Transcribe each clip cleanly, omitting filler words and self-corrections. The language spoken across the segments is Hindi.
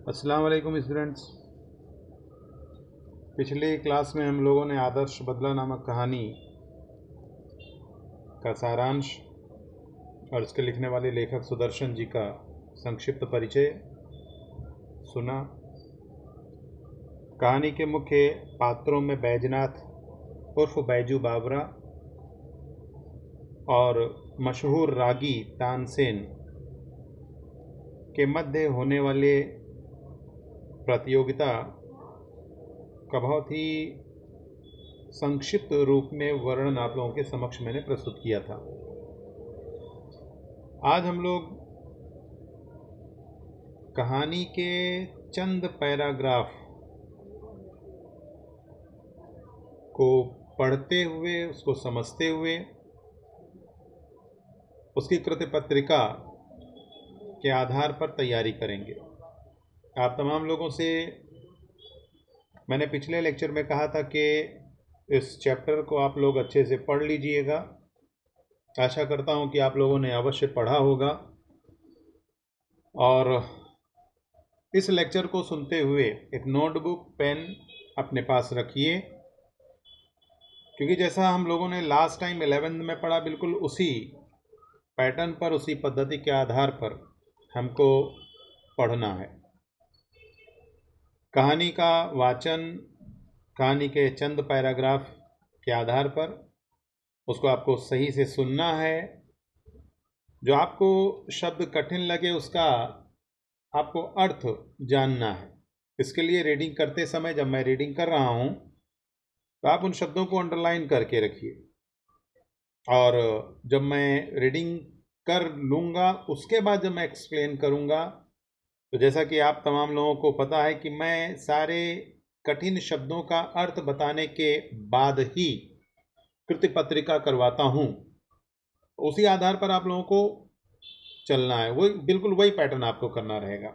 अस्सलाम वालेकुम स्टूडेंट्स। पिछले क्लास में हम लोगों ने आदर्श बदला नामक कहानी का सारांश और इसके लिखने वाले लेखक सुदर्शन जी का संक्षिप्त परिचय सुना। कहानी के मुख्य पात्रों में बैजनाथ उर्फ बैजू बाबरा और मशहूर रागी तानसेन के मध्य होने वाले प्रतियोगिता का बहुत ही संक्षिप्त रूप में वर्णन आप लोगों के समक्ष मैंने प्रस्तुत किया था। आज हम लोग कहानी के चंद पैराग्राफ को पढ़ते हुए, उसको समझते हुए, उसकी कृति पत्रिका के आधार पर तैयारी करेंगे। आप तमाम लोगों से मैंने पिछले लेक्चर में कहा था कि इस चैप्टर को आप लोग अच्छे से पढ़ लीजिएगा। आशा करता हूं कि आप लोगों ने अवश्य पढ़ा होगा और इस लेक्चर को सुनते हुए एक नोटबुक पेन अपने पास रखिए, क्योंकि जैसा हम लोगों ने लास्ट टाइम 11th में पढ़ा, बिल्कुल उसी पैटर्न पर, उसी पद्धति के आधार पर हमको पढ़ना है। कहानी का वाचन कहानी के चंद पैराग्राफ के आधार पर उसको आपको सही से सुनना है। जो आपको शब्द कठिन लगे उसका आपको अर्थ जानना है। इसके लिए रीडिंग करते समय, जब मैं रीडिंग कर रहा हूँ, तो आप उन शब्दों को अंडरलाइन करके रखिए और जब मैं रीडिंग कर लूँगा उसके बाद जब मैं एक्सप्लेन करूँगा, तो जैसा कि आप तमाम लोगों को पता है कि मैं सारे कठिन शब्दों का अर्थ बताने के बाद ही कृति पत्रिका करवाता हूँ। उसी आधार पर आप लोगों को चलना है, वही बिल्कुल वही पैटर्न आपको करना रहेगा।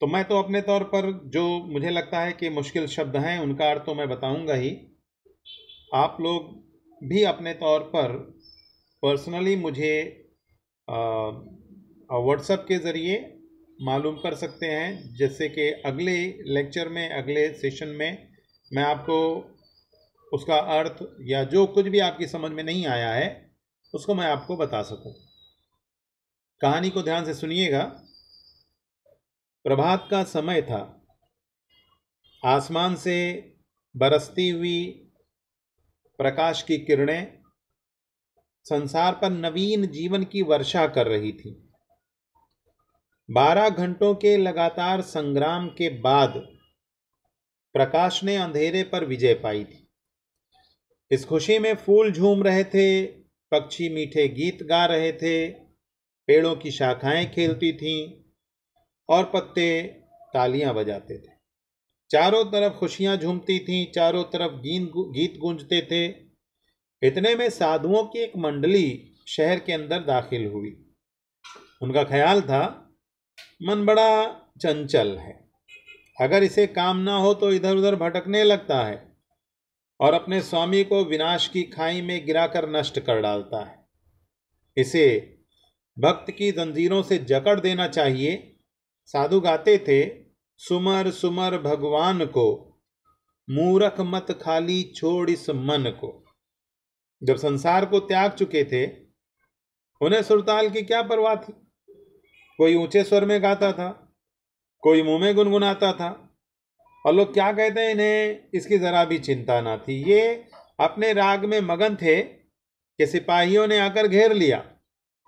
तो मैं तो अपने तौर पर जो मुझे लगता है कि मुश्किल शब्द हैं उनका अर्थ तो मैं बताऊंगा ही। आप लोग भी अपने तौर पर पर्सनली मुझे व्हाट्सएप के ज़रिए मालूम कर सकते हैं, जैसे कि अगले लेक्चर में, अगले सेशन में मैं आपको उसका अर्थ या जो कुछ भी आपकी समझ में नहीं आया है उसको मैं आपको बता सकूं। कहानी को ध्यान से सुनिएगा। प्रभात का समय था। आसमान से बरसती हुई प्रकाश की किरणें संसार पर नवीन जीवन की वर्षा कर रही थी। 12 घंटों के लगातार संग्राम के बाद प्रकाश ने अंधेरे पर विजय पाई थी। इस खुशी में फूल झूम रहे थे, पक्षी मीठे गीत गा रहे थे, पेड़ों की शाखाएं खेलती थीं और पत्ते तालियां बजाते थे। चारों तरफ खुशियां झूमती थीं, चारों तरफ गीत गूंजते थे। इतने में साधुओं की एक मंडली शहर के अंदर दाखिल हुई। उनका ख्याल था, मन बड़ा चंचल है, अगर इसे काम ना हो तो इधर उधर भटकने लगता है और अपने स्वामी को विनाश की खाई में गिराकर नष्ट कर डालता है। इसे भक्त की जंजीरों से जकड़ देना चाहिए। साधु गाते थे, सुमर सुमर भगवान को, मूरख मत खाली छोड़ इस मन को। जब संसार को त्याग चुके थे, उन्हें सुरताल की क्या परवाह थी। कोई ऊंचे स्वर में गाता था, कोई मुंह में गुनगुनाता था, और लोग क्या कहते हैं इन्हें इसकी जरा भी चिंता ना थी। ये अपने राग में मगन थे कि सिपाहियों ने आकर घेर लिया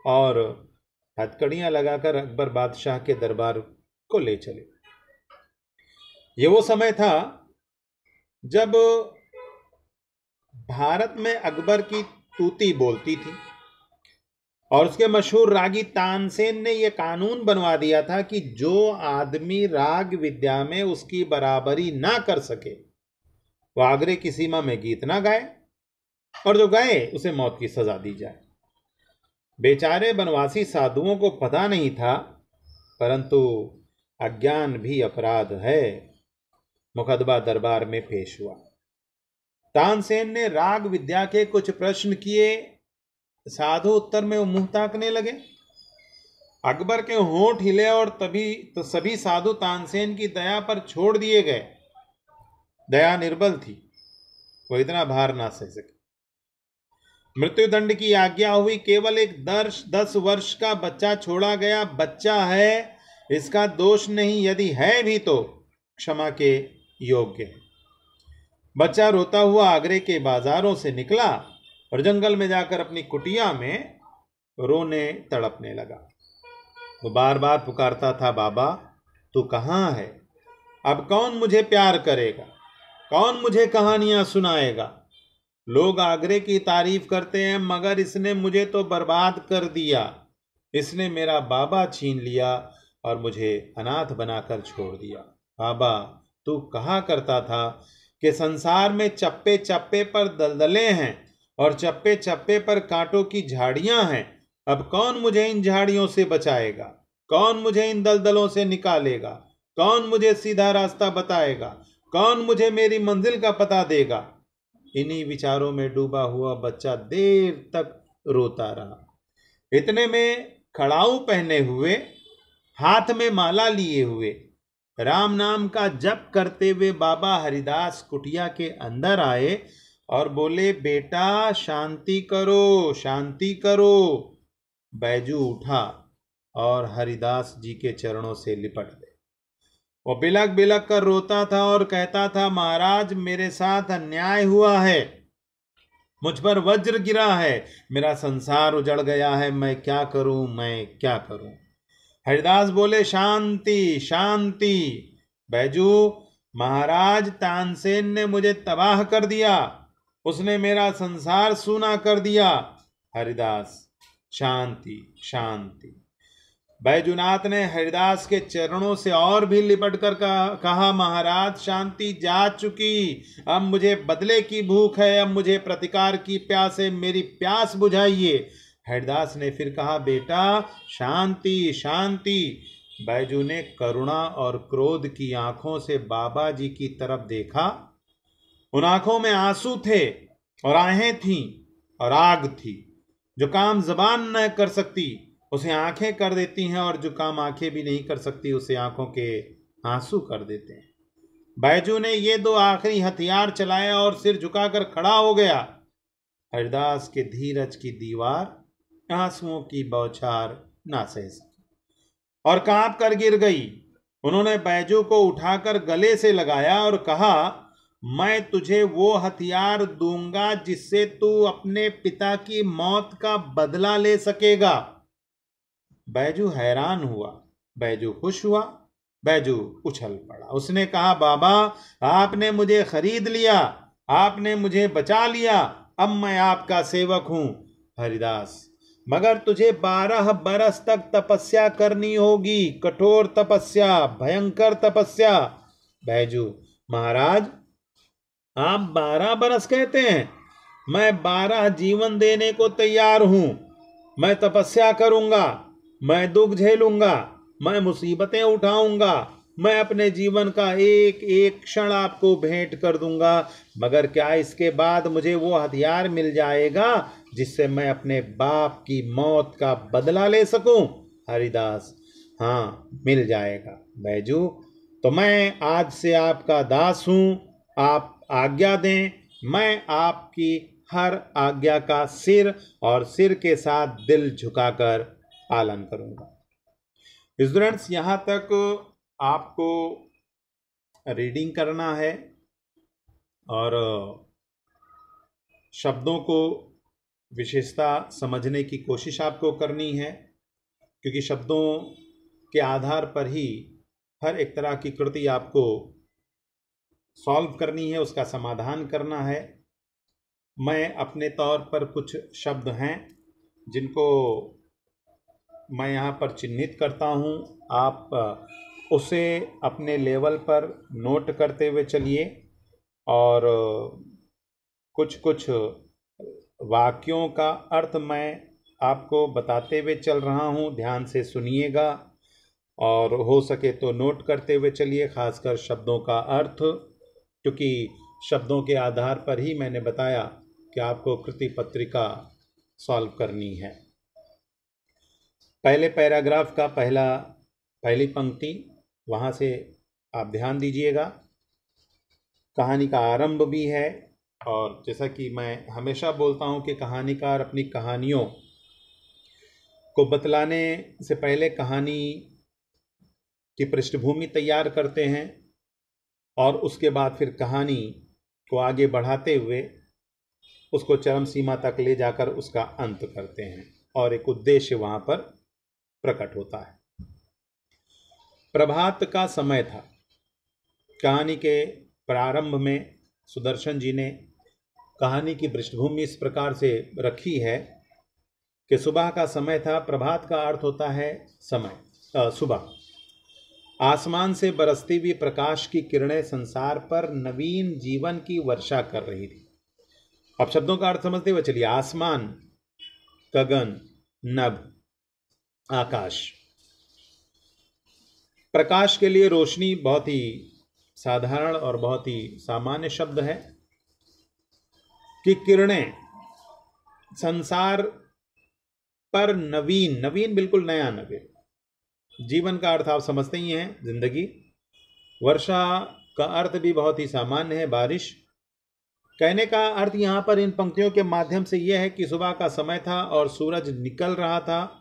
और हथकड़ियां लगाकर अकबर बादशाह के दरबार को ले चले। ये वो समय था जब भारत में अकबर की तूती बोलती थी और उसके मशहूर रागी तानसेन ने यह कानून बनवा दिया था कि जो आदमी राग विद्या में उसकी बराबरी ना कर सके वह आगरे की सीमा में गीत ना गाए, और जो गाए उसे मौत की सजा दी जाए। बेचारे बनवासी साधुओं को पता नहीं था, परंतु अज्ञान भी अपराध है। मुकदमा दरबार में पेश हुआ। तानसेन ने राग विद्या के कुछ प्रश्न किए। साधु उत्तर में मुंह ताकने लगे। अकबर के होंठ हिले और तभी तो सभी साधु तानसेन की दया पर छोड़ दिए गए। दया निर्बल थी, वो इतना भार ना सह सके। मृत्युदंड की आज्ञा हुई। केवल एक 10 वर्ष का बच्चा छोड़ा गया। बच्चा है, इसका दोष नहीं, यदि है भी तो क्षमा के योग्य है। बच्चा रोता हुआ आगरे के बाजारों से निकला और जंगल में जाकर अपनी कुटिया में रोने तड़पने लगा। वो बार बार पुकारता था, बाबा तू कहाँ है? अब कौन मुझे प्यार करेगा? कौन मुझे कहानियां सुनाएगा? लोग आगरे की तारीफ करते हैं, मगर इसने मुझे तो बर्बाद कर दिया। इसने मेरा बाबा छीन लिया और मुझे अनाथ बनाकर छोड़ दिया। बाबा तू कहा करता था कि संसार में चप्पे चप्पे पर दलदले हैं और चप्पे चप्पे पर कांटों की झाड़ियां हैं। अब कौन मुझे इन झाड़ियों से बचाएगा? कौन मुझे इन दलदलों से निकालेगा? कौन मुझे सीधा रास्ता बताएगा? कौन मुझे मेरी मंजिल का पता देगा? इन्हीं विचारों में डूबा हुआ बच्चा देर तक रोता रहा। इतने में खड़ाऊ पहने हुए, हाथ में माला लिए हुए, राम नाम का जप करते हुए बाबा हरिदास कुटिया के अंदर आए और बोले, बेटा शांति करो, शांति करो। बैजू उठा और हरिदास जी के चरणों से लिपट गए। वो बिलक बिलक कर रोता था और कहता था, महाराज मेरे साथ अन्याय हुआ है, मुझ पर वज्र गिरा है, मेरा संसार उजड़ गया है, मैं क्या करूं, मैं क्या करूं। हरिदास बोले, शांति शांति। बैजू, महाराज तानसेन ने मुझे तबाह कर दिया, उसने मेरा संसार सूना कर दिया। हरिदास, शांति शांति। बैजूनाथ ने हरिदास के चरणों से और भी लिपट कर कहा, महाराज शांति जा चुकी, अब मुझे बदले की भूख है, अब मुझे प्रतिकार की प्यास है, मेरी प्यास बुझाइए। हरिदास ने फिर कहा, बेटा शांति शांति। बैजू ने करुणा और क्रोध की आंखों से बाबा जी की तरफ देखा। उन आंखों में आंसू थे और आहें थीं और आग थी। जो काम जबान न कर सकती उसे आंखें कर देती हैं, और जो काम आंखें भी नहीं कर सकती उसे आंखों के आंसू कर देते हैं। बैजू ने ये 2 आखिरी हथियार चलाया और सिर झुकाकर खड़ा हो गया। हरिदास के धीरज की दीवार आंसुओं की बौछार ना सह सकी और कांप कर गिर गई। उन्होंने बैजू को उठाकर गले से लगाया और कहा, मैं तुझे वो हथियार दूंगा जिससे तू अपने पिता की मौत का बदला ले सकेगा। बैजू हैरान हुआ, बैजू खुश हुआ, बैजू उछल पड़ा। उसने कहा, बाबा आपने मुझे खरीद लिया, आपने मुझे बचा लिया, अब मैं आपका सेवक हूं। हरिदास, मगर तुझे 12 बरस तक तपस्या करनी होगी, कठोर तपस्या, भयंकर तपस्या। बैजू, महाराज आप 12 बरस कहते हैं, मैं 12 जीवन देने को तैयार हूं। मैं तपस्या करूंगा, मैं दुख झेलूंगा, मैं मुसीबतें उठाऊंगा, मैं अपने जीवन का एक एक क्षण आपको भेंट कर दूंगा, मगर क्या इसके बाद मुझे वो हथियार मिल जाएगा जिससे मैं अपने बाप की मौत का बदला ले सकूं? हरिदास, हाँ मिल जाएगा बैजू, तो मैं आज से आपका दास हूं, आप आज्ञा दें, मैं आपकी हर आज्ञा का सिर और सिर के साथ दिल झुकाकर पालन करूंगा। स्टूडेंट्स, यहाँ तक आपको रीडिंग करना है और शब्दों को विशेषता समझने की कोशिश आपको करनी है, क्योंकि शब्दों के आधार पर ही हर एक तरह की कृति आपको सॉल्व करनी है, उसका समाधान करना है। मैं अपने तौर पर कुछ शब्द हैं जिनको मैं यहाँ पर चिन्हित करता हूँ, आप उसे अपने लेवल पर नोट करते हुए चलिए और कुछ कुछ वाक्यों का अर्थ मैं आपको बताते हुए चल रहा हूँ, ध्यान से सुनिएगा और हो सके तो नोट करते हुए चलिए, खासकर शब्दों का अर्थ, क्योंकि शब्दों के आधार पर ही मैंने बताया कि आपको कृति पत्रिका सॉल्व करनी है। पहले पैराग्राफ का पहली पंक्ति वहाँ से आप ध्यान दीजिएगा। कहानी का आरंभ भी है, और जैसा कि मैं हमेशा बोलता हूँ कि कहानीकार अपनी कहानियों को बतलाने से पहले कहानी की पृष्ठभूमि तैयार करते हैं और उसके बाद फिर कहानी को आगे बढ़ाते हुए उसको चरम सीमा तक ले जाकर उसका अंत करते हैं और एक उद्देश्य वहाँ पर प्रकट होता है। प्रभात का समय था। कहानी के प्रारंभ में सुदर्शन जी ने कहानी की पृष्ठभूमि इस प्रकार से रखी है कि सुबह का समय था। प्रभात का अर्थ होता है समय, सुबह। आसमान से बरसती हुई प्रकाश की किरणें संसार पर नवीन जीवन की वर्षा कर रही थी। अब शब्दों का अर्थ समझते हुए चलिए। आसमान, गगन, नभ, आकाश। प्रकाश के लिए रोशनी बहुत ही साधारण और बहुत ही सामान्य शब्द है कि किरणें संसार पर नवीन बिल्कुल नया, नवीन जीवन का अर्थ आप समझते ही हैं, जिंदगी। वर्षा का अर्थ भी बहुत ही सामान्य है, बारिश। कहने का अर्थ यहाँ पर इन पंक्तियों के माध्यम से यह है कि सुबह का समय था और सूरज निकल रहा था।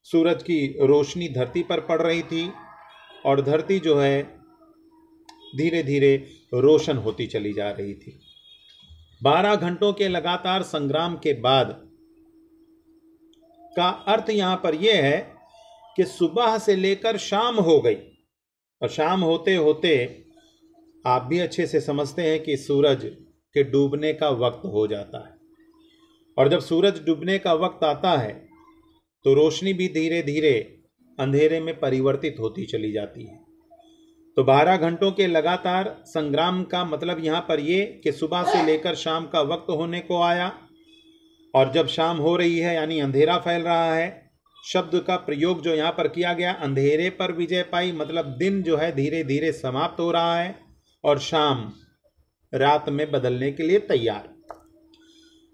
सूरज की रोशनी धरती पर पड़ रही थी और धरती जो है धीरे धीरे रोशन होती चली जा रही थी। 12 घंटों के लगातार संग्राम के बाद का अर्थ यहां पर यह है कि सुबह से लेकर शाम हो गई, और शाम होते होते आप भी अच्छे से समझते हैं कि सूरज के डूबने का वक्त हो जाता है। और जब सूरज डूबने का वक्त आता है तो रोशनी भी धीरे धीरे अंधेरे में परिवर्तित होती चली जाती है। तो 12 घंटों के लगातार संग्राम का मतलब यहाँ पर यह कि सुबह से लेकर शाम का वक्त होने को आया, और जब शाम हो रही है यानी अंधेरा फैल रहा है। शब्द का प्रयोग जो यहाँ पर किया गया, अंधेरे पर विजय पाई, मतलब दिन जो है धीरे धीरे समाप्त हो रहा है और शाम रात में बदलने के लिए तैयार।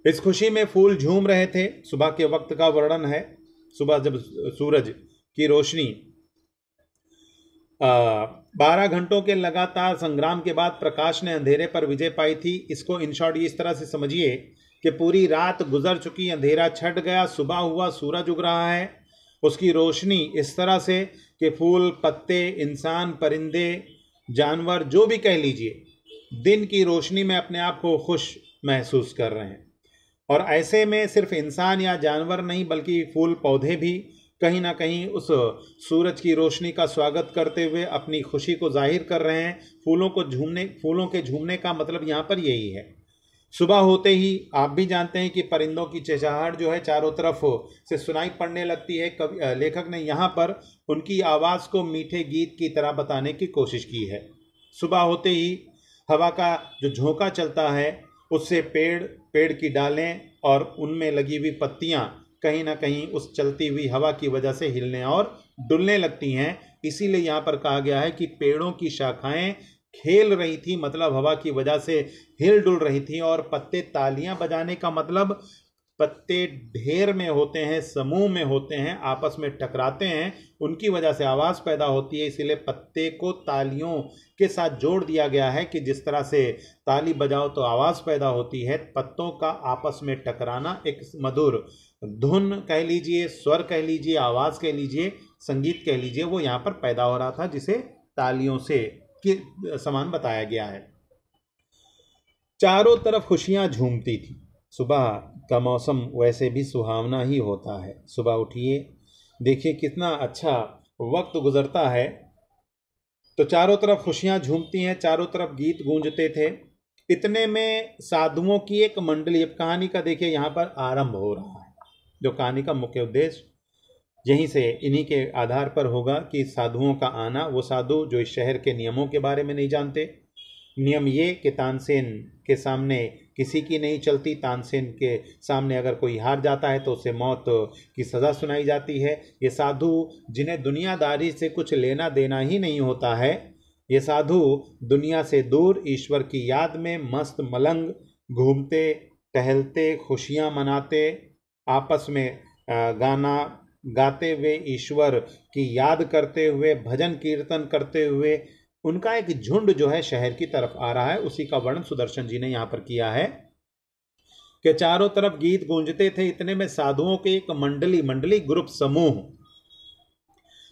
इस खुशी में फूल झूम रहे थे। सुबह के वक्त का वर्णन है। सुबह जब सूरज की रोशनी 12 घंटों के लगातार संग्राम के बाद प्रकाश ने अंधेरे पर विजय पाई थी। इसको इन शॉर्ट इस तरह से समझिए कि पूरी रात गुजर चुकी, अंधेरा छट गया, सुबह हुआ, सूरज उग रहा है। उसकी रोशनी इस तरह से कि फूल, पत्ते, इंसान, परिंदे, जानवर, जो भी कह लीजिए, दिन की रोशनी में अपने आप को खुश महसूस कर रहे हैं। और ऐसे में सिर्फ इंसान या जानवर नहीं बल्कि फूल पौधे भी कहीं ना कहीं उस सूरज की रोशनी का स्वागत करते हुए अपनी खुशी को जाहिर कर रहे हैं। फूलों के झूमने का मतलब यहाँ पर यही है। सुबह होते ही आप भी जानते हैं कि परिंदों की चहचहाहट जो है चारों तरफ से सुनाई पड़ने लगती है। लेखक ने यहाँ पर उनकी आवाज़ को मीठे गीत की तरह बताने की कोशिश की है। सुबह होते ही हवा का जो झोंका चलता है उससे पेड़ की डालें और उनमें लगी हुई पत्तियां कहीं ना कहीं उस चलती हुई हवा की वजह से हिलने और डुलने लगती हैं। इसीलिए यहाँ पर कहा गया है कि पेड़ों की शाखाएं खेल रही थी, मतलब हवा की वजह से हिल डुल रही थी। और पत्ते तालियां बजाने का मतलब पत्ते ढेर में होते हैं, समूह में होते हैं, आपस में टकराते हैं, उनकी वजह से आवाज़ पैदा होती है। इसीलिए पत्ते को तालियों के साथ जोड़ दिया गया है कि जिस तरह से ताली बजाओ तो आवाज़ पैदा होती है। पत्तों का आपस में टकराना एक मधुर धुन कह लीजिए, स्वर कह लीजिए, आवाज़ कह लीजिए, संगीत कह लीजिए, वो यहाँ पर पैदा हो रहा था जिसे तालियों से के समान बताया गया है। चारों तरफ खुशियाँ झूमती थी। सुबह का मौसम वैसे भी सुहावना ही होता है। सुबह उठिए, देखिए कितना अच्छा वक्त गुजरता है। तो चारों तरफ खुशियां झूमती हैं, चारों तरफ गीत गूंजते थे। इतने में साधुओं की एक मंडली, अब कहानी का देखिए यहाँ पर आरंभ हो रहा है। जो कहानी का मुख्य उद्देश्य यहीं से इन्हीं के आधार पर होगा कि साधुओं का आना। वो साधु जो इस शहर के नियमों के बारे में नहीं जानते। नियम ये कि तानसेन के सामने किसी की नहीं चलती। तानसेन के सामने अगर कोई हार जाता है तो उसे मौत की सज़ा सुनाई जाती है। ये साधु जिन्हें दुनियादारी से कुछ लेना देना ही नहीं होता है, ये साधु दुनिया से दूर ईश्वर की याद में मस्त मलंग घूमते टहलते, खुशियाँ मनाते, आपस में गाना गाते हुए, ईश्वर की याद करते हुए, भजन कीर्तन करते हुए उनका एक झुंड जो है शहर की तरफ आ रहा है। उसी का वर्णन सुदर्शन जी ने यहां पर किया है कि चारों तरफ गीत गूंजते थे, इतने में साधुओं के एक मंडली ग्रुप समूह,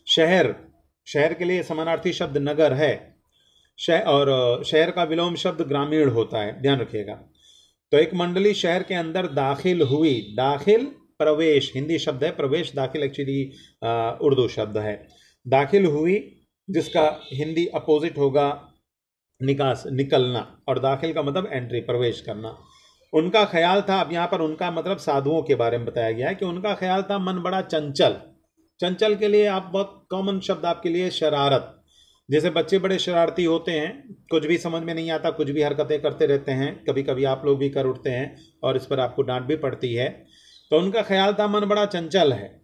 शहर, शहर के लिए समानार्थी शब्द नगर है, और शहर का विलोम शब्द ग्रामीण होता है, ध्यान रखिएगा। तो एक मंडली शहर के अंदर दाखिल हुई। दाखिल प्रवेश हिंदी शब्द है, प्रवेश दाखिल एक्चुअली उर्दू शब्द है। दाखिल हुई जिसका हिंदी अपोजिट होगा निकास, निकलना, और दाखिल का मतलब एंट्री, प्रवेश करना। उनका ख्याल था, अब यहाँ पर उनका मतलब साधुओं के बारे में बताया गया है कि उनका ख्याल था मन बड़ा चंचल। चंचल के लिए आप बहुत कॉमन शब्द आपके लिए शरारत, जैसे बच्चे बड़े शरारती होते हैं, कुछ भी समझ में नहीं आता, कुछ भी हरकतें करते रहते हैं, कभी कभी आप लोग भी कर उठते हैं और इस पर आपको डांट भी पड़ती है। तो उनका ख्याल था मन बड़ा चंचल है,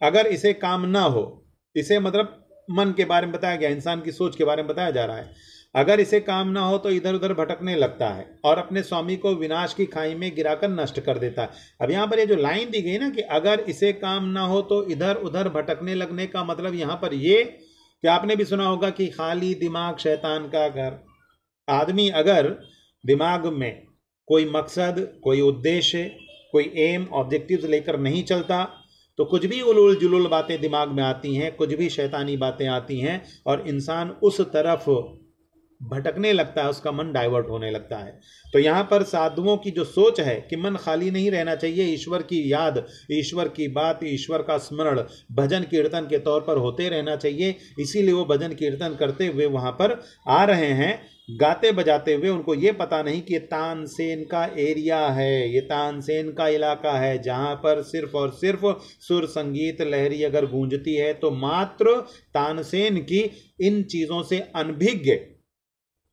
अगर इसे काम ना हो, इसे मतलब मन के बारे में बताया गया, इंसान की सोच के बारे में बताया जा रहा है, अगर इसे काम ना हो तो इधर उधर भटकने लगता है और अपने स्वामी को विनाश की खाई में गिराकर नष्ट कर देता है। अब यहाँ पर ये जो लाइन दी गई ना कि अगर इसे काम ना हो तो इधर उधर भटकने लगने का मतलब यहाँ पर ये कि आपने भी सुना होगा कि खाली दिमाग शैतान का घर। आदमी अगर दिमाग में कोई मकसद, कोई उद्देश्य, कोई एम, ऑब्जेक्टिव्स लेकर नहीं चलता तो कुछ भी उलूल जुलूल बातें दिमाग में आती हैं, कुछ भी शैतानी बातें आती हैं और इंसान उस तरफ भटकने लगता है, उसका मन डाइवर्ट होने लगता है। तो यहाँ पर साधुओं की जो सोच है कि मन खाली नहीं रहना चाहिए, ईश्वर की याद, ईश्वर की बात, ईश्वर का स्मरण भजन कीर्तन के तौर पर होते रहना चाहिए, इसीलिए वो भजन कीर्तन करते हुए वहाँ पर आ रहे हैं, गाते बजाते हुए। उनको ये पता नहीं कि ये तानसेन का एरिया है, ये तानसेन का इलाका है, जहाँ पर सिर्फ और सिर्फ सुर संगीत लहरी अगर गूंजती है तो मात्र तानसेन की इन चीज़ों से अनभिज्ञ,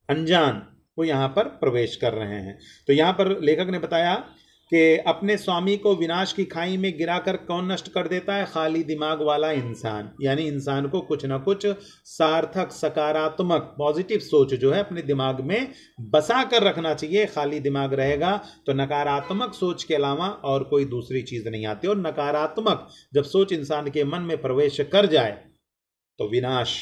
अनजान वो यहाँ पर प्रवेश कर रहे हैं। तो यहाँ पर लेखक ने बताया कि अपने स्वामी को विनाश की खाई में गिराकर कौन नष्ट कर देता है? खाली दिमाग वाला इंसान। यानी इंसान को कुछ ना कुछ सार्थक, सकारात्मक, पॉजिटिव सोच जो है अपने दिमाग में बसा कर रखना चाहिए। खाली दिमाग रहेगा तो नकारात्मक सोच के अलावा और कोई दूसरी चीज़ नहीं आती, और नकारात्मक जब सोच इंसान के मन में प्रवेश कर जाए तो विनाश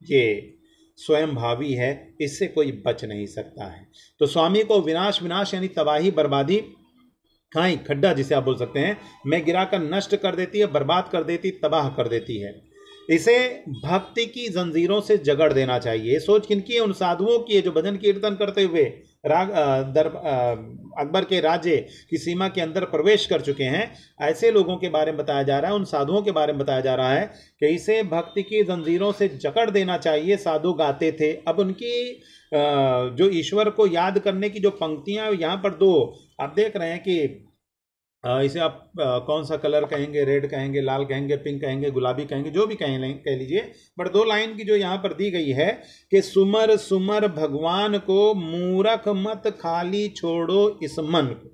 ये स्वयं भावी है, इससे कोई बच नहीं सकता है। तो स्वामी को विनाश, विनाश यानी तबाही, बर्बादी, खाई, खड्डा जिसे आप बोल सकते हैं, में गिराकर नष्ट कर देती है, बर्बाद कर देती, तबाह कर देती है। इसे भक्ति की जंजीरों से जगड़ देना चाहिए। ये सोच किनकी है? उन साधुओं की है जो भजन कीर्तन करते हुए अकबर के राज्य की सीमा के अंदर प्रवेश कर चुके हैं। ऐसे लोगों के बारे में बताया जा रहा है, उन साधुओं के बारे में बताया जा रहा है कि इसे भक्ति की जंजीरों से जकड़ देना चाहिए। साधु गाते थे। अब उनकी जो ईश्वर को याद करने की जो पंक्तियां यहाँ पर दो आप देख रहे हैं कि इसे आप कौन सा कलर कहेंगे, रेड कहेंगे, लाल कहेंगे, पिंक कहेंगे, गुलाबी कहेंगे, जो भी कह लीजिए, बट दो लाइन की जो यहाँ पर दी गई है कि सुमर सुमर भगवान को, मूरख मत खाली छोड़ो इस मन को।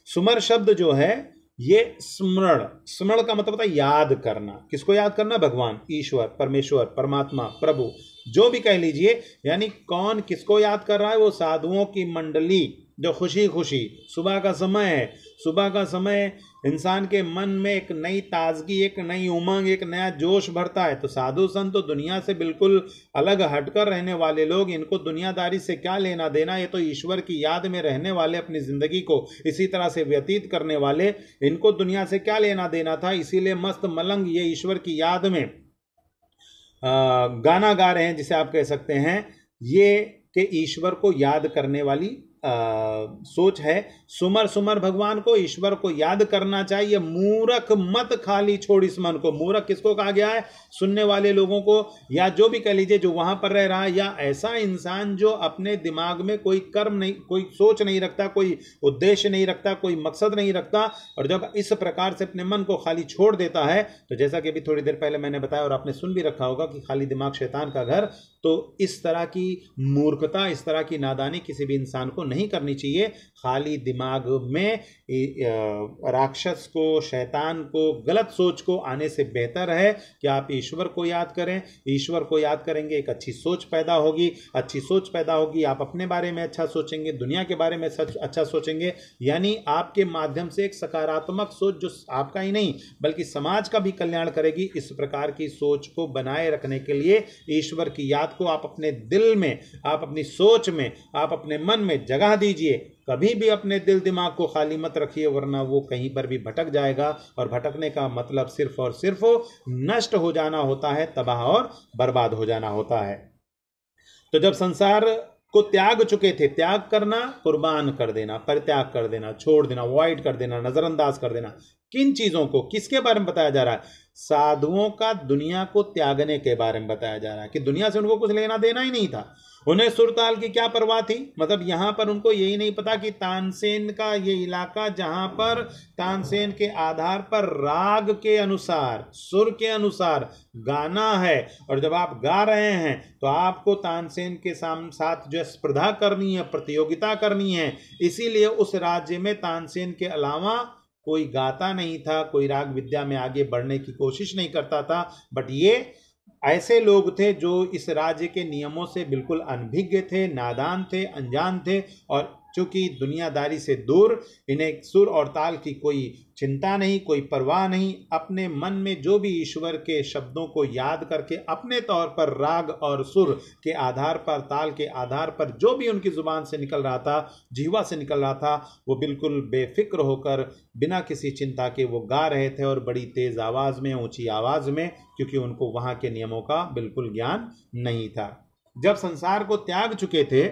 सुमर शब्द जो है ये स्मरण, स्मरण का मतलब होता है याद करना। किसको याद करना? भगवान, ईश्वर, परमेश्वर, परमात्मा, प्रभु, जो भी कह लीजिए। यानी कौन किसको याद कर रहा है? वो साधुओं की मंडली जो खुशी खुशी, सुबह का समय है, सुबह का समय इंसान के मन में एक नई ताजगी, एक नई उमंग, एक नया जोश भरता है। तो साधु संत तो दुनिया से बिल्कुल अलग हटकर रहने वाले लोग, इनको दुनियादारी से क्या लेना देना? ये तो ईश्वर की याद में रहने वाले, अपनी जिंदगी को इसी तरह से व्यतीत करने वाले, इनको दुनिया से क्या लेना देना था? इसीलिए मस्त मलंग ये ईश्वर की याद में गाना गा रहे हैं, जिसे आप कह सकते हैं ये कि ईश्वर को याद करने वाली सोच है। सुमर सुमर भगवान को, ईश्वर को याद करना चाहिए। मूरख मत खाली छोड़ इस मन को। मूरख किसको कहा गया है? सुनने वाले लोगों को, या जो भी कह लीजिए जो वहां पर रह रहा है, या ऐसा इंसान जो अपने दिमाग में कोई कर्म नहीं, कोई सोच नहीं रखता, कोई उद्देश्य नहीं रखता, कोई मकसद नहीं रखता। और जब इस प्रकार से अपने मन को खाली छोड़ देता है, तो जैसा कि अभी थोड़ी देर पहले मैंने बताया और आपने सुन भी रखा होगा कि खाली दिमाग शैतान का घर, तो इस तरह की मूर्खता, इस तरह की नादानी किसी भी इंसान को नहीं करनी चाहिए। खाली दिमाग में राक्षस को, शैतान को, गलत सोच को आने से बेहतर है कि आप ईश्वर को याद करें। ईश्वर को याद करेंगे, एक अच्छी सोच पैदा होगी। अच्छी सोच पैदा होगी, आप अपने बारे में अच्छा सोचेंगे, दुनिया के बारे में अच्छा सोचेंगे, यानी आपके माध्यम से एक सकारात्मक सोच जो आपका ही नहीं बल्कि समाज का भी कल्याण करेगी। इस प्रकार की सोच को बनाए रखने के लिए ईश्वर की याद को आप अपने दिल में, आप अपनी सोच में, आप अपने मन में जगह दीजिए। कभी भी अपने दिल दिमाग को खाली मत रखिए, वरना वो कहीं पर भी भटक जाएगा, और भटकने का मतलब सिर्फ और सिर्फ नष्ट हो जाना होता है, तबाह और बर्बाद हो जाना होता है। तो जब संसार को त्याग चुके थे, त्याग करना, कुर्बान कर देना, परित्याग कर देना, छोड़ देना, अवॉइड कर देना, नजरअंदाज कर देना, किन चीजों को, किसके बारे में बताया जा रहा है? साधुओं का दुनिया को त्यागने के बारे में बताया जा रहा है कि दुनिया से उनको कुछ लेना देना ही नहीं था। उन्हें सुरताल की क्या परवाह थी? मतलब यहां पर उनको यही नहीं पता कि तानसेन का ये इलाका, जहां पर तानसेन के आधार पर राग के अनुसार, सुर के अनुसार गाना है, और जब आप गा रहे हैं तो आपको तानसेन के साथ जो स्पर्धा करनी है, प्रतियोगिता करनी है। इसीलिए उस राज्य में तानसेन के अलावा कोई गाता नहीं था, कोई राग विद्या में आगे बढ़ने की कोशिश नहीं करता था। बट ये ऐसे लोग थे जो इस राज्य के नियमों से बिल्कुल अनभिज्ञ थे, नादान थे, अनजान थे, और चूंकि दुनियादारी से दूर, इन्हें सुर और ताल की कोई चिंता नहीं, कोई परवाह नहीं। अपने मन में जो भी ईश्वर के शब्दों को याद करके अपने तौर पर राग और सुर के आधार पर, ताल के आधार पर जो भी उनकी जुबान से निकल रहा था, जीवा से निकल रहा था, वो बिल्कुल बेफिक्र होकर बिना किसी चिंता के वो गा रहे थे, और बड़ी तेज आवाज में, ऊंची आवाज में, क्योंकि उनको वहां के नियमों का बिल्कुल ज्ञान नहीं था। जब संसार को त्याग चुके थे,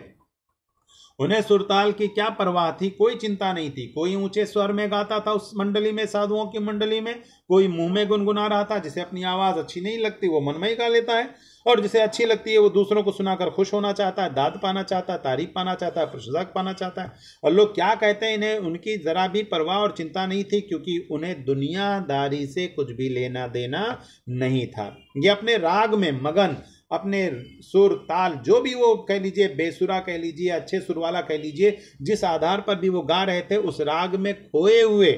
उन्हें सुरताल की क्या परवाह थी? कोई चिंता नहीं थी। कोई ऊंचे स्वर में गाता था उस मंडली में, साधुओं की मंडली में, कोई मुंह में गुनगुना रहा था। जिसे अपनी आवाज अच्छी नहीं लगती वो मन में ही गा लेता है, और जिसे अच्छी लगती है वो दूसरों को सुनाकर खुश होना चाहता है, दाद पाना चाहता है, तारीफ पाना चाहता है, प्रशंसा पाना चाहता है। और लोग क्या कहते हैं, इन्हें उनकी जरा भी परवाह और चिंता नहीं थी, क्योंकि उन्हें दुनियादारी से कुछ भी लेना देना नहीं था। ये अपने राग में मगन, अपने सुर ताल जो भी वो कह लीजिए, बेसुरा कह लीजिए, अच्छे सुर वाला कह लीजिए, जिस आधार पर भी वो गा रहे थे, उस राग में खोए हुए,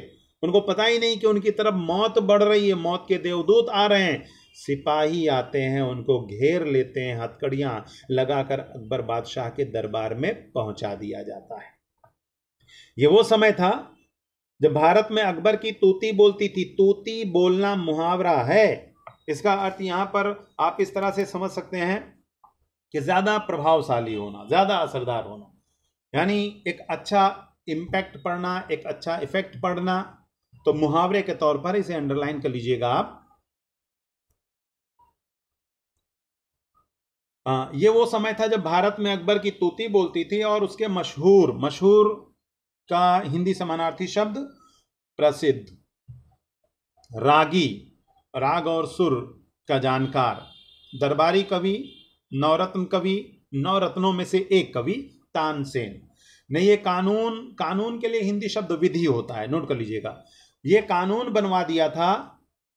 उनको पता ही नहीं कि उनकी तरफ मौत बढ़ रही है, मौत के देवदूत आ रहे हैं, सिपाही आते हैं, उनको घेर लेते हैं, हथकड़ियां लगाकर अकबर बादशाह के दरबार में पहुंचा दिया जाता है। ये वो समय था जब भारत में अकबर की तूती बोलती थी। तूती बोलना मुहावरा है। इसका अर्थ यहां पर आप इस तरह से समझ सकते हैं कि ज्यादा प्रभावशाली होना, ज्यादा असरदार होना, यानी एक अच्छा इंपैक्ट पड़ना, एक अच्छा इफेक्ट पड़ना। तो मुहावरे के तौर पर इसे अंडरलाइन कर लीजिएगा आप। ये वो समय था जब भारत में अकबर की तूती बोलती थी, और उसके मशहूर का हिंदी समानार्थी शब्द प्रसिद्ध, रागी, राग और सुर का जानकार, दरबारी कवि, नवरत्न कवि, नवरत्नों में से एक कवि तानसेन ने ये कानून के लिए हिंदी शब्द विधि होता है, नोट कर लीजिएगा। ये कानून बनवा दिया था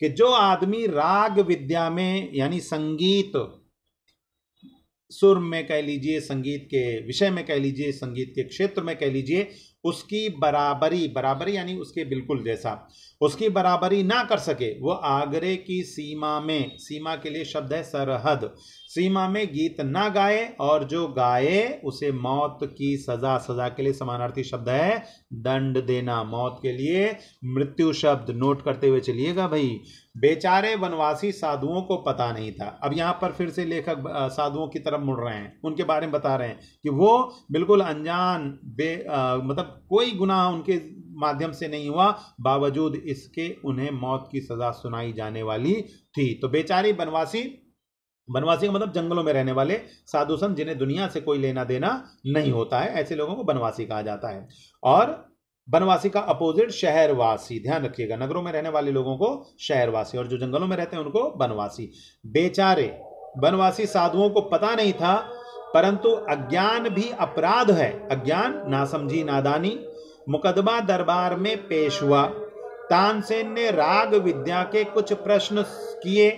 कि जो आदमी राग विद्या में, यानी संगीत, सुर में कह लीजिए, संगीत के विषय में कह लीजिए, संगीत के क्षेत्र में कह लीजिए, उसकी बराबरी यानी उसके बिल्कुल जैसा, उसकी बराबरी ना कर सके, वो आगरे की सीमा में, सीमा के लिए शब्द है सरहद, सीमा में गीत ना गाए, और जो गाए उसे मौत की सजा के लिए समानार्थी शब्द है दंड देना। मौत के लिए मृत्यु शब्द नोट करते हुए चलिएगा भाई। बेचारे वनवासी साधुओं को पता नहीं था। अब यहां पर फिर से लेखक साधुओं की तरफ मुड़ रहे हैं, उनके बारे में बता रहे हैं कि वो बिल्कुल अनजान, मतलब कोई गुनाह उनके माध्यम से नहीं हुआ, बावजूद इसके उन्हें मौत की सजा सुनाई जाने वाली थी। तो बेचारी वनवासी का मतलब जंगलों में रहने वाले साधु संत, जिन्हें दुनिया से कोई लेना देना नहीं होता है, ऐसे लोगों को वनवासी कहा जाता है। और वनवासी का अपोजिट शहरवासी, ध्यान रखिएगा, नगरों में रहने वाले लोगों को शहरवासी, और जो जंगलों में रहते हैं उनको वनवासी। बेचारे वनवासी साधुओं को पता नहीं था, परंतु अज्ञान भी अपराध है। अज्ञान, नासमझी, नादानी। मुकदमा दरबार में पेश हुआ। तानसेन ने राग विद्या के कुछ प्रश्न किए।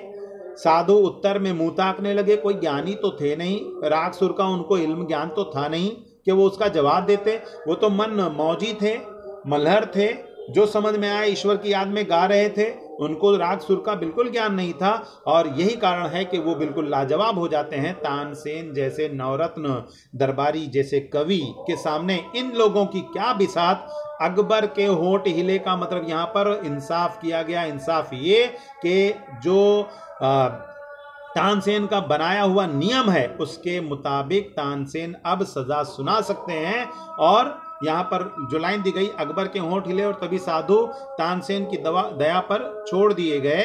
साधु उत्तर में मुंह ताकने लगे। कोई ज्ञानी तो थे नहीं, राग सुर का उनको इल्म ज्ञान तो था नहीं कि वो उसका जवाब देते। वो तो मन मौजी थे, मल्हर थे, जो समझ में आए ईश्वर की याद में गा रहे थे। उनको राग सुर का बिल्कुल ज्ञान नहीं था और यही कारण है कि वो बिल्कुल लाजवाब हो जाते हैं। तानसेन जैसे नवरत्न दरबारी जैसे कवि के सामने इन लोगों की क्या बिसात। अकबर के होंठ हिले का मतलब यहाँ पर इंसाफ किया गया। इंसाफ ये कि जो तानसेन का बनाया हुआ नियम है उसके मुताबिक तानसेन अब सजा सुना सकते हैं। और यहाँ पर जो लाइन दी गई, अकबर के होंठ हिले और तभी साधु तानसेन की दया पर छोड़ दिए गए।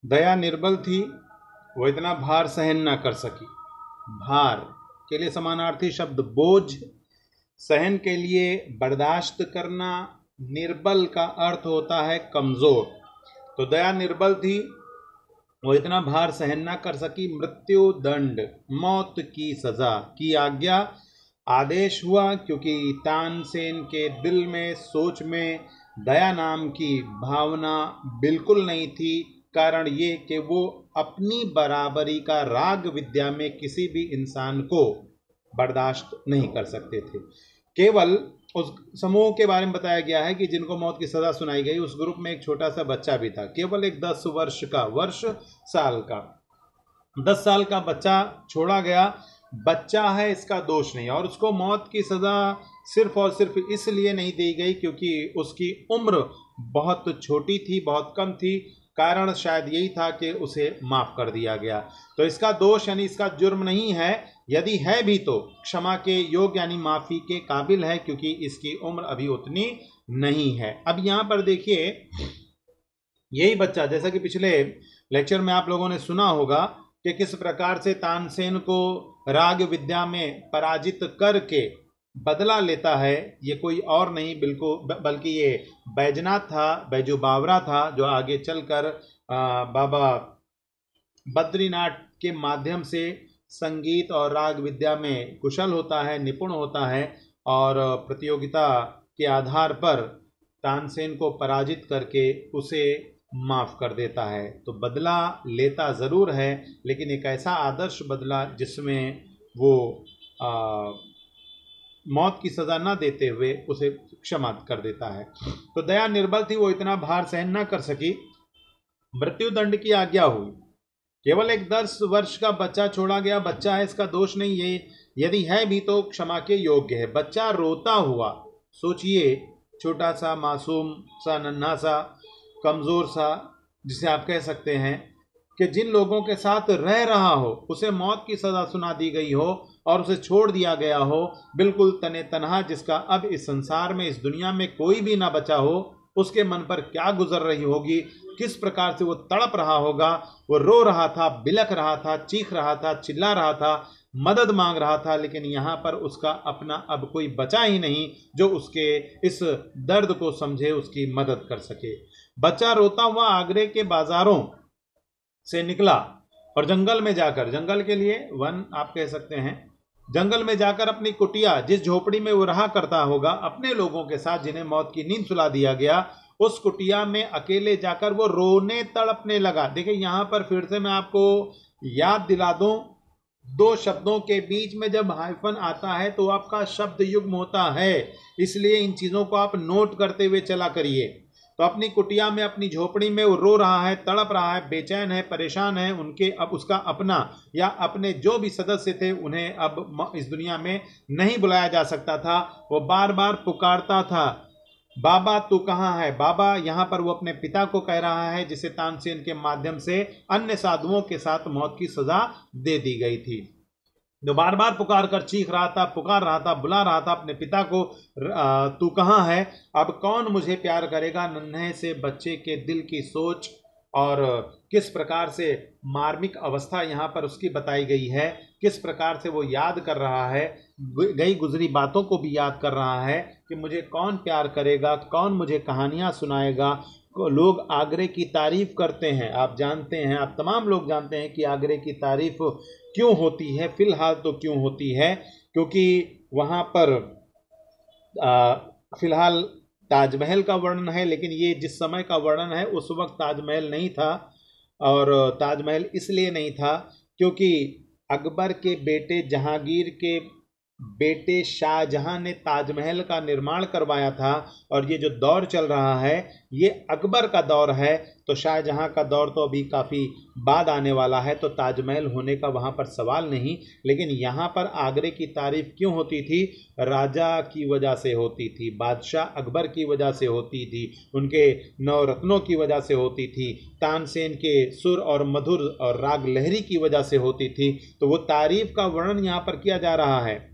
दया निर्बल थी, वो इतना भार सहन ना कर सकी। भार के लिए समानार्थी शब्द बोझ, सहन के लिए बर्दाश्त करना, निर्बल का अर्थ होता है कमजोर। तो दया निर्बल थी, वो इतना भार सहन ना कर सकी। मृत्यु दंड, मौत की सजा की आज्ञा, आदेश हुआ क्योंकि तानसेन के दिल में, सोच में दया नाम की भावना बिल्कुल नहीं थी। कारण ये कि वो अपनी बराबरी का राग विद्या में किसी भी इंसान को बर्दाश्त नहीं कर सकते थे। केवल उस समूह के बारे में बताया गया है कि जिनको मौत की सजा सुनाई गई, उस ग्रुप में एक छोटा सा बच्चा भी था, केवल एक 10 वर्ष का, 10 साल का बच्चा छोड़ा गया। बच्चा है, इसका दोष नहीं, और उसको मौत की सजा सिर्फ और सिर्फ इसलिए नहीं दी गई क्योंकि उसकी उम्र बहुत छोटी थी, बहुत कम थी। कारण शायद यही था कि उसे माफ कर दिया गया। तो इसका दोष यानी इसका जुर्म नहीं है, यदि है भी तो क्षमा के योग्य यानी माफी के काबिल है, क्योंकि इसकी उम्र अभी उतनी नहीं है। अब यहाँ पर देखिए, यही बच्चा, जैसा कि पिछले लेक्चर में आप लोगों ने सुना होगा कि किस प्रकार से तानसेन को राग विद्या में पराजित करके बदला लेता है। ये कोई और नहीं बिल्कुल बल्कि ये बैजनाथ था, बैजू बावरा था, जो आगे चलकर बाबा बद्रीनाथ के माध्यम से संगीत और राग विद्या में कुशल होता है, निपुण होता है, और प्रतियोगिता के आधार पर तानसेन को पराजित करके उसे माफ कर देता है। तो बदला लेता ज़रूर है, लेकिन एक ऐसा आदर्श बदला जिसमें वो मौत की सजा न देते हुए उसे क्षमा कर देता है। तो दया निर्बल थी, वो इतना भार सहन न कर सकी। मृत्यु दंड की आज्ञा हुई। केवल एक 10 वर्ष का बच्चा छोड़ा गया। बच्चा है, इसका दोष नहीं है, यदि है भी तो क्षमा के योग्य है। बच्चा रोता हुआ, सोचिए, छोटा सा, मासूम सा, नन्हा सा, कमजोर सा, जिसे आप कह सकते हैं कि जिन लोगों के साथ रह रहा हो उसे मौत की सजा सुना दी गई हो और उसे छोड़ दिया गया हो, बिल्कुल तने तनहा, जिसका अब इस संसार में, इस दुनिया में कोई भी ना बचा हो, उसके मन पर क्या गुजर रही होगी, किस प्रकार से वो तड़प रहा होगा। वो रो रहा था, बिलख रहा था, चीख रहा था, चिल्ला रहा था, मदद मांग रहा था, लेकिन यहाँ पर उसका अपना अब कोई बचा ही नहीं जो उसके इस दर्द को समझे, उसकी मदद कर सके। बच्चा रोता हुआ आगरे के बाजारों से निकला और जंगल में जाकर, जंगल के लिए वन आप कह सकते हैं, जंगल में जाकर अपनी कुटिया, जिस झोपड़ी में वो रहा करता होगा अपने लोगों के साथ जिन्हें मौत की नींद सुला दिया गया, उस कुटिया में अकेले जाकर वो रोने तड़पने लगा। देखिए यहाँ पर फिर से मैं आपको याद दिला दूं, दो शब्दों के बीच में जब हाइफन आता है तो आपका शब्द युग्म होता है, इसलिए इन चीजों को आप नोट करते हुए चला करिए। तो अपनी कुटिया में, अपनी झोपड़ी में वो रो रहा है, तड़प रहा है, बेचैन है, परेशान है। उनके अब उसका अपना या अपने जो भी सदस्य थे उन्हें अब इस दुनिया में नहीं बुलाया जा सकता था। वो बार बार पुकारता था, बाबा तू कहाँ है बाबा। यहाँ पर वो अपने पिता को कह रहा है, जिसे तानसेन के माध्यम से अन्य साधुओं के साथ मौत की सजा दे दी गई थी। जो बार बार पुकार कर चीख रहा था, पुकार रहा था, बुला रहा था अपने पिता को, तू कहाँ है, अब कौन मुझे प्यार करेगा। नन्हे से बच्चे के दिल की सोच और किस प्रकार से मार्मिक अवस्था यहाँ पर उसकी बताई गई है, किस प्रकार से वो याद कर रहा है, गई गुजरी बातों को भी याद कर रहा है कि मुझे कौन प्यार करेगा, कौन मुझे कहानियाँ सुनाएगा। लोग आगरे की तारीफ करते हैं, आप जानते हैं, आप तमाम लोग जानते हैं कि आगरे की तारीफ क्यों होती है। फिलहाल तो क्यों होती है, क्योंकि वहाँ पर फिलहाल ताजमहल का वर्णन है, लेकिन ये जिस समय का वर्णन है उस वक्त ताजमहल नहीं था। और ताजमहल इसलिए नहीं था क्योंकि अकबर के बेटे जहांगीर के बेटे शाहजहां ने ताजमहल का निर्माण करवाया था, और ये जो दौर चल रहा है ये अकबर का दौर है, तो शाहजहां का दौर तो अभी काफ़ी बाद आने वाला है, तो ताजमहल होने का वहाँ पर सवाल नहीं। लेकिन यहाँ पर आगरे की तारीफ क्यों होती थी? राजा की वजह से होती थी, बादशाह अकबर की वजह से होती थी, उनके नवरत्नों की वजह से होती थी, तानसेन के सुर और मधुर और राग लहरी की वजह से होती थी। तो वो तारीफ का वर्णन यहाँ पर किया जा रहा है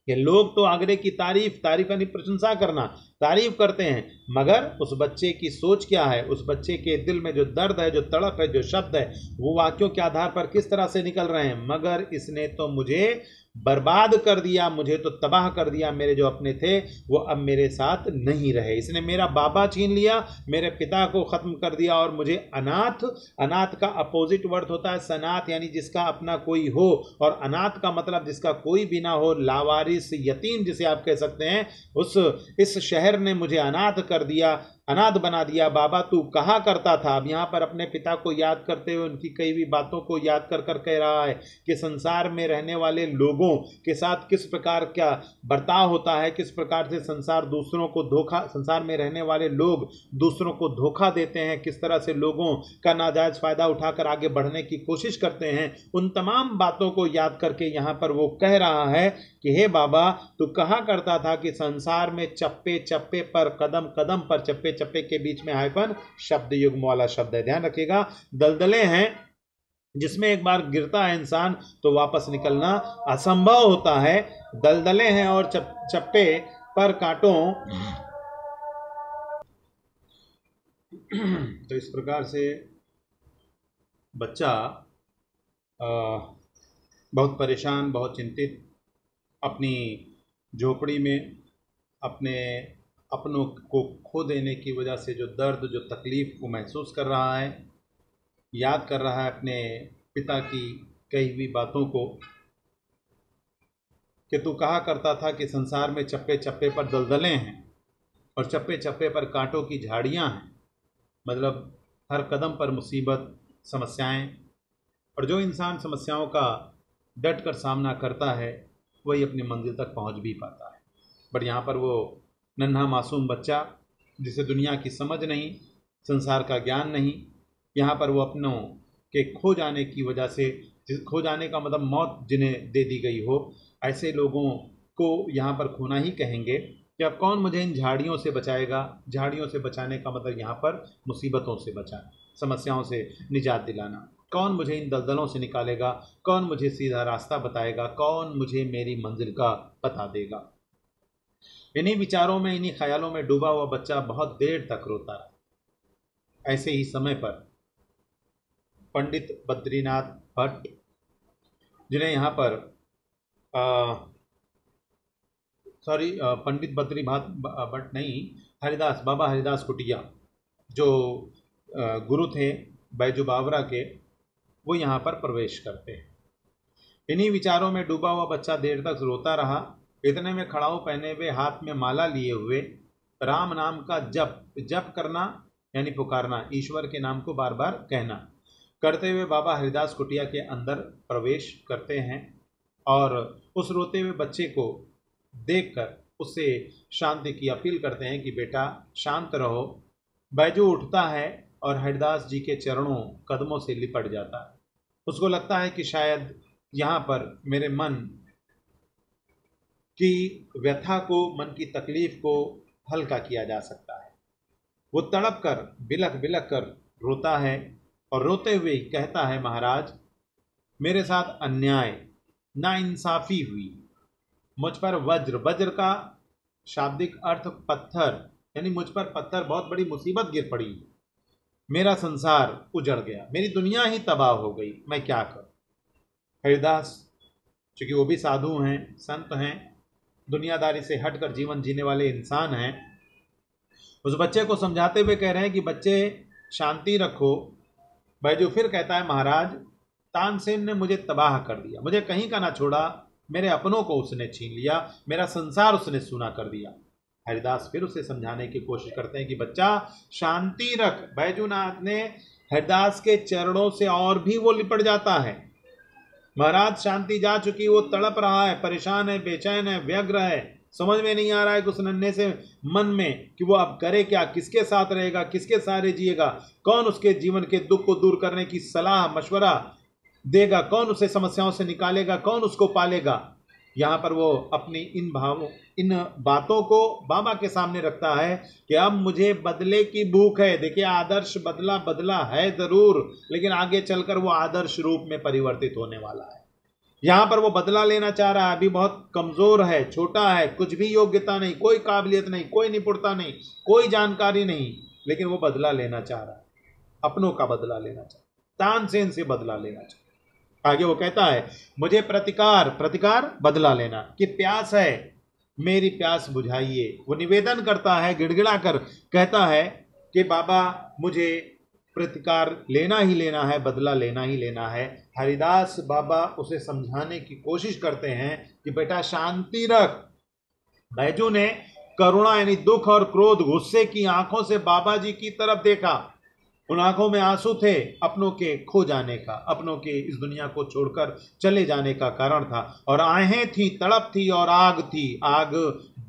कि लोग तो आगरे की तारीफ यानी प्रशंसा करना, तारीफ करते हैं, मगर उस बच्चे की सोच क्या है, उस बच्चे के दिल में जो दर्द है, जो तड़प है, जो शब्द है, वो वाक्यों के आधार पर किस तरह से निकल रहे हैं। मगर इसने तो मुझे बर्बाद कर दिया, मुझे तो तबाह कर दिया, मेरे जो अपने थे वो अब मेरे साथ नहीं रहे, इसने मेरा बाबा छीन लिया, मेरे पिता को ख़त्म कर दिया, और मुझे अनाथ का अपोजिट वर्ड होता है सनाथ, यानी जिसका अपना कोई हो, और अनाथ का मतलब जिसका कोई भी ना हो, लावारिस यतीम जिसे आप कह सकते हैं, इस शहर ने मुझे अनाथ कर दिया, अनाथ बना दिया। बाबा तू कहा करता था। अब यहाँ पर अपने पिता को याद करते हुए उनकी कई भी बातों को याद कर कर कह रहा है कि संसार में रहने वाले लोगों के साथ किस प्रकार का बर्ताव होता है, किस प्रकार से संसार में रहने वाले लोग दूसरों को धोखा देते हैं, किस तरह से लोगों का नाजायज फायदा उठाकर आगे बढ़ने की कोशिश करते हैं। उन तमाम बातों को याद करके यहाँ पर वो कह रहा है कि हे बाबा तू कहा करता था कि संसार में चप्पे चप्पे पर, कदम कदम पर, चप्पे चप्पे के बीच में हाइफन शब्द युग्म वाला शब्द है, ध्यान रखिएगा। दलदले हैं जिसमें एक बार गिरता है इंसान तो वापस निकलना असंभव होता है। दलदले हैं और चप्पे पर कांटों तो इस प्रकार से बच्चा बहुत परेशान, बहुत चिंतित, अपनी झोपड़ी में अपने अपनों को खो देने की वजह से जो दर्द, जो तकलीफ़ को महसूस कर रहा है, याद कर रहा है अपने पिता की कही हुई बातों को कि तू कहा करता था कि संसार में चप्पे चप्पे पर दलदलें हैं और चप्पे चप्पे पर कांटों की झाड़ियां हैं, मतलब हर कदम पर मुसीबत, समस्याएं, और जो इंसान समस्याओं का डट कर सामना करता है वही अपनी मंजिल तक पहुंच भी पाता है। बट यहाँ पर वो नन्हा मासूम बच्चा जिसे दुनिया की समझ नहीं, संसार का ज्ञान नहीं, यहाँ पर वो अपनों के खो जाने की वजह से, खो जाने का मतलब मौत जिन्हें दे दी गई हो, ऐसे लोगों को यहाँ पर खोना ही कहेंगे कि अब कौन मुझे इन झाड़ियों से बचाएगा। झाड़ियों से बचाने का मतलब यहाँ पर मुसीबतों से बचाना, समस्याओं से निजात दिलाना। कौन मुझे इन दलदलों से निकालेगा, कौन मुझे सीधा रास्ता बताएगा, कौन मुझे मेरी मंजिल का पता देगा। इन्हीं विचारों में, इन्हीं ख्यालों में डूबा हुआ बच्चा बहुत देर तक रोता रहा। ऐसे ही समय पर पंडित बद्रीनाथ भट्ट, जिन्हें यहाँ पर पंडित बद्रीनाथ भट्ट नहीं, बाबा हरिदास कुटिया जो गुरु थे बैजू बावरा के, वो यहाँ पर प्रवेश करते हैं। इन्हीं विचारों में डूबा हुआ बच्चा देर तक रोता रहा। इतने में खड़ाऊ पहने हुए, हाथ में माला लिए हुए, राम नाम का जप करना यानी पुकारना, ईश्वर के नाम को बार बार कहना करते हुए बाबा हरिदास कुटिया के अंदर प्रवेश करते हैं और उस रोते हुए बच्चे को देखकर उससे शांति की अपील करते हैं कि बेटा शांत रहो। बैजू उठता है और हरिदास जी के चरणों, कदमों से लिपट जाता है। उसको लगता है कि शायद यहाँ पर मेरे मन की व्यथा को, मन की तकलीफ को हल्का किया जा सकता है। वो तड़प कर, बिलख बिलख कर रोता है और रोते हुए कहता है, महाराज मेरे साथ अन्याय, नाइंसाफ़ी हुई, मुझ पर वज्र का शाब्दिक अर्थ पत्थर, यानी मुझ पर पत्थर, बहुत बड़ी मुसीबत गिर पड़ी, मेरा संसार उजड़ गया, मेरी दुनिया ही तबाह हो गई, मैं क्या करूं। हरिदास चूँकि वो भी साधु हैं, संत हैं, दुनियादारी से हटकर जीवन जीने वाले इंसान हैं, उस बच्चे को समझाते हुए कह रहे हैं कि बच्चे शांति रखो। बैजू फिर कहता है, महाराज तानसेन ने मुझे तबाह कर दिया, मुझे कहीं का ना छोड़ा, मेरे अपनों को उसने छीन लिया, मेरा संसार उसने सूना कर दिया। हरिदास फिर उसे समझाने की कोशिश करते हैं कि बच्चा शांति रख। बैजूनाथ ने हरिदास के चरणों से और भी वो लिपट जाता है। महाराज शांति जा चुकी, वो तड़प रहा है, परेशान है, बेचैन है, व्यग्र है, समझ में नहीं आ रहा है कि उस नन्हे से मन में कि वो अब करे क्या, किसके साथ रहेगा, किसके सहारे जिएगा, कौन उसके जीवन के दुख को दूर करने की सलाह मशवरा देगा, कौन उसे समस्याओं से निकालेगा, कौन उसको पालेगा। यहाँ पर वो अपनी इन भावों, इन बातों को बाबा के सामने रखता है कि अब मुझे बदले की भूख है। देखिए, आदर्श बदला बदला है जरूर, लेकिन आगे चलकर वो आदर्श रूप में परिवर्तित होने वाला है। यहाँ पर वो बदला लेना चाह रहा है, अभी बहुत कमजोर है, छोटा है, कुछ भी योग्यता नहीं, कोई काबिलियत नहीं, कोई निपुणता नहीं, कोई जानकारी नहीं, लेकिन वो बदला लेना चाह रहा है, अपनों का बदला लेना चाह रहा है, तानसेन से बदला लेना चाह रहा है। आगे वो कहता है, मुझे प्रतिकार बदला लेना कि प्यास है, मेरी प्यास बुझाइए। वो निवेदन करता है, गिड़गिड़ा कर कहता है कि बाबा मुझे प्रतिकार लेना ही लेना है, बदला लेना ही लेना है। हरिदास बाबा उसे समझाने की कोशिश करते हैं कि बेटा शांति रख। बैजू ने करुणा यानी दुख और क्रोध, गुस्से की आंखों से बाबा जी की तरफ देखा। उन आंखों में आंसू थे, अपनों के खो जाने का, अपनों के इस दुनिया को छोड़कर चले जाने का कारण था। और आहें थी, तड़प थी और आग थी, आग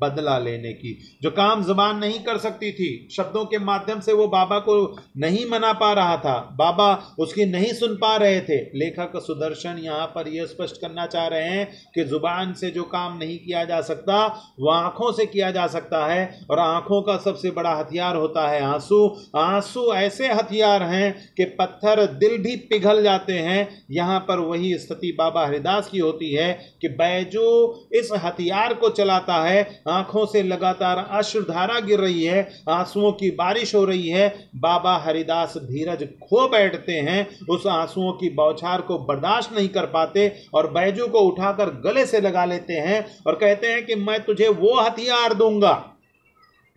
बदला लेने की, जो काम जुबान नहीं कर सकती थी। शब्दों के माध्यम से वो बाबा को नहीं मना पा रहा था, बाबा उसकी नहीं सुन पा रहे थे। लेखक सुदर्शन यहाँ पर यह स्पष्ट करना चाह रहे हैं कि जुबान से जो काम नहीं किया जा सकता वह आंखों से किया जा सकता है, और आंखों का सबसे बड़ा हथियार होता है आंसू। आंसू ऐसे हथियार हैं कि पत्थर दिल भी पिघल जाते हैं। यहाँ पर वही स्थिति बाबा हरिदास की होती है कि बैजू इस हथियार को चलाता है, आंखों से लगातार अश्रुधारा गिर रही है, आंसुओं की बारिश हो रही है। बाबा हरिदास धीरज खो बैठते हैं, उस आंसुओं की बौछार को बर्दाश्त नहीं कर पाते और बैजू को उठाकर गले से लगा लेते हैं और कहते हैं कि मैं तुझे वो हथियार दूंगा,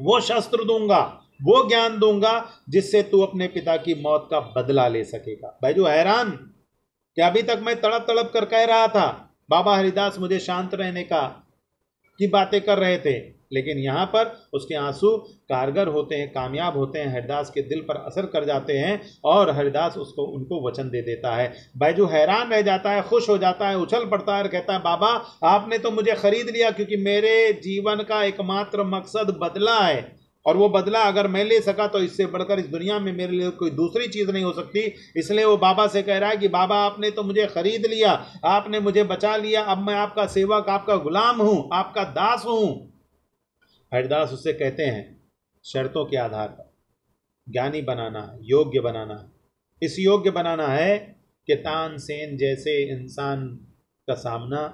वो शस्त्र दूंगा, वो ज्ञान दूंगा जिससे तू अपने पिता की मौत का बदला ले सकेगा। बैजू हैरान कि अभी तक मैं तड़प तड़प कर कह रहा था बाबा हरिदास मुझे शांत रहने की बातें कर रहे थे, लेकिन यहाँ पर उसके आंसू कारगर होते हैं, कामयाब होते हैं, हरिदास के दिल पर असर कर जाते हैं और हरिदास उसको उनको वचन दे देता है। बैजू हैरान रह जाता है, खुश हो जाता है, उछल पड़ता है और कहता है बाबा आपने तो मुझे खरीद लिया, क्योंकि मेरे जीवन का एकमात्र मकसद बदला है, और वो बदला अगर मैं ले सका तो इससे बढ़कर इस दुनिया में मेरे लिए कोई दूसरी चीज़ नहीं हो सकती। इसलिए वो बाबा से कह रहा है कि बाबा आपने तो मुझे खरीद लिया, आपने मुझे बचा लिया, अब मैं आपका सेवक, आपका गुलाम हूँ, आपका दास हूँ। हरिदास उससे कहते हैं शर्तों के आधार पर ज्ञानी बनाना है, योग्य बनाना है। इस योग्य बनाना है कि तानसेन जैसे इंसान का सामना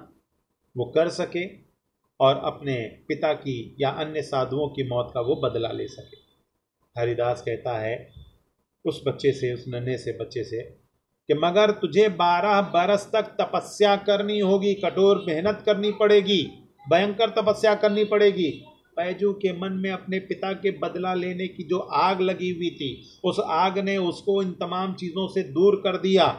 वो कर सके और अपने पिता की या अन्य साधुओं की मौत का वो बदला ले सके। हरिदास कहता है उस बच्चे से, उस नन्हे से बच्चे से कि मगर तुझे 12 बरस तक तपस्या करनी होगी, कठोर मेहनत करनी पड़ेगी, भयंकर तपस्या करनी पड़ेगी। बैजू के मन में अपने पिता के बदला लेने की जो आग लगी हुई थी, उस आग ने उसको इन तमाम चीज़ों से दूर कर दिया।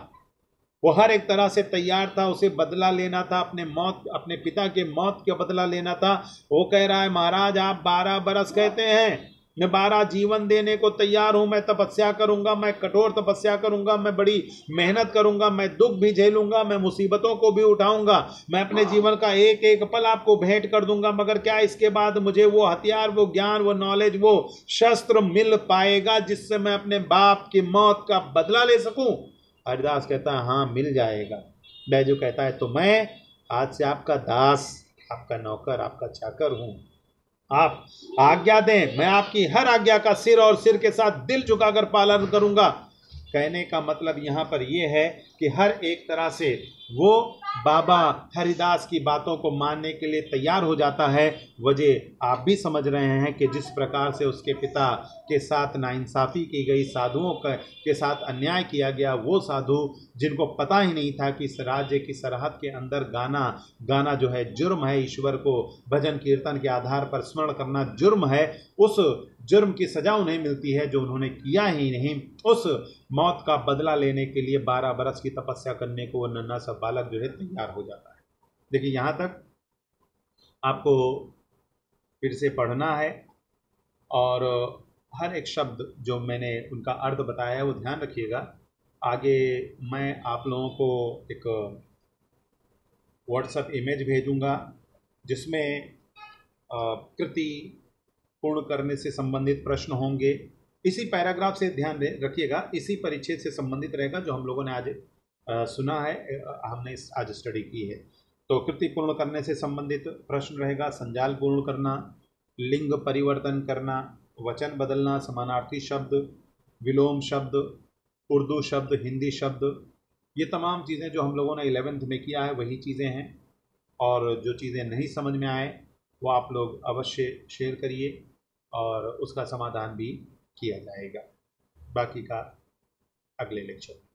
वो हर एक तरह से तैयार था, उसे बदला लेना था, अपने पिता के मौत का बदला लेना था। वो कह रहा है महाराज आप 12 बरस कहते हैं, मैं 12 जीवन देने को तैयार हूं, मैं तपस्या करूंगा, मैं कठोर तपस्या करूंगा, मैं बड़ी मेहनत करूंगा, मैं दुख भी झेलूंगा, मैं मुसीबतों को भी उठाऊंगा, मैं अपने जीवन का एक एक पल आपको भेंट कर दूंगा, मगर क्या इसके बाद मुझे वो हथियार, वो ज्ञान, वो नॉलेज, वो शस्त्र मिल पाएगा जिससे मैं अपने बाप की मौत का बदला ले सकूं? हरिदास कहता है हाँ मिल जाएगा। बैजू कहता है तो मैं आज से आपका दास, आपका नौकर, आपका चाकर हूं, आप आज्ञा दें, मैं आपकी हर आज्ञा का सिर और सिर के साथ दिल झुकाकर पालन करूंगा। कहने का मतलब यहाँ पर यह है कि हर एक तरह से वो बाबा हरिदास की बातों को मानने के लिए तैयार हो जाता है। वजह आप भी समझ रहे हैं कि जिस प्रकार से उसके पिता के साथ नाइंसाफ़ी की गई, साधुओं के साथ अन्याय किया गया, वो साधु जिनको पता ही नहीं था कि इस राज्य की सरहद के अंदर गाना जो है जुर्म है, ईश्वर को भजन कीर्तन के आधार पर स्मरण करना जुर्म है, उस जुर्म की सजा उन्हें मिलती है जो उन्होंने किया ही नहीं। उस मौत का बदला लेने के लिए 12 बरस की तपस्या करने को वो नन्हा सा बालक जो है तैयार हो जाता है। देखिए यहाँ तक आपको फिर से पढ़ना है और हर एक शब्द जो मैंने उनका अर्थ बताया है वो ध्यान रखिएगा। आगे मैं आप लोगों को एक व्हाट्सएप इमेज भेजूंगा जिसमें कृति पूर्ण करने से संबंधित प्रश्न होंगे। इसी पैराग्राफ से ध्यान रखिएगा, इसी परिच्छेद से संबंधित रहेगा जो हम लोगों ने आज सुना है, हमने आज स्टडी की है। तो कृति पूर्ण करने से संबंधित प्रश्न रहेगा, संजाल पूर्ण करना, लिंग परिवर्तन करना, वचन बदलना, समानार्थी शब्द, विलोम शब्द, उर्दू शब्द, हिंदी शब्द, ये तमाम चीज़ें जो हम लोगों ने 11th में किया है वही चीज़ें हैं। और जो चीज़ें नहीं समझ में आए वो आप लोग अवश्य शेयर करिए और उसका समाधान भी किया जाएगा। बाकी का अगले लेक्चर में।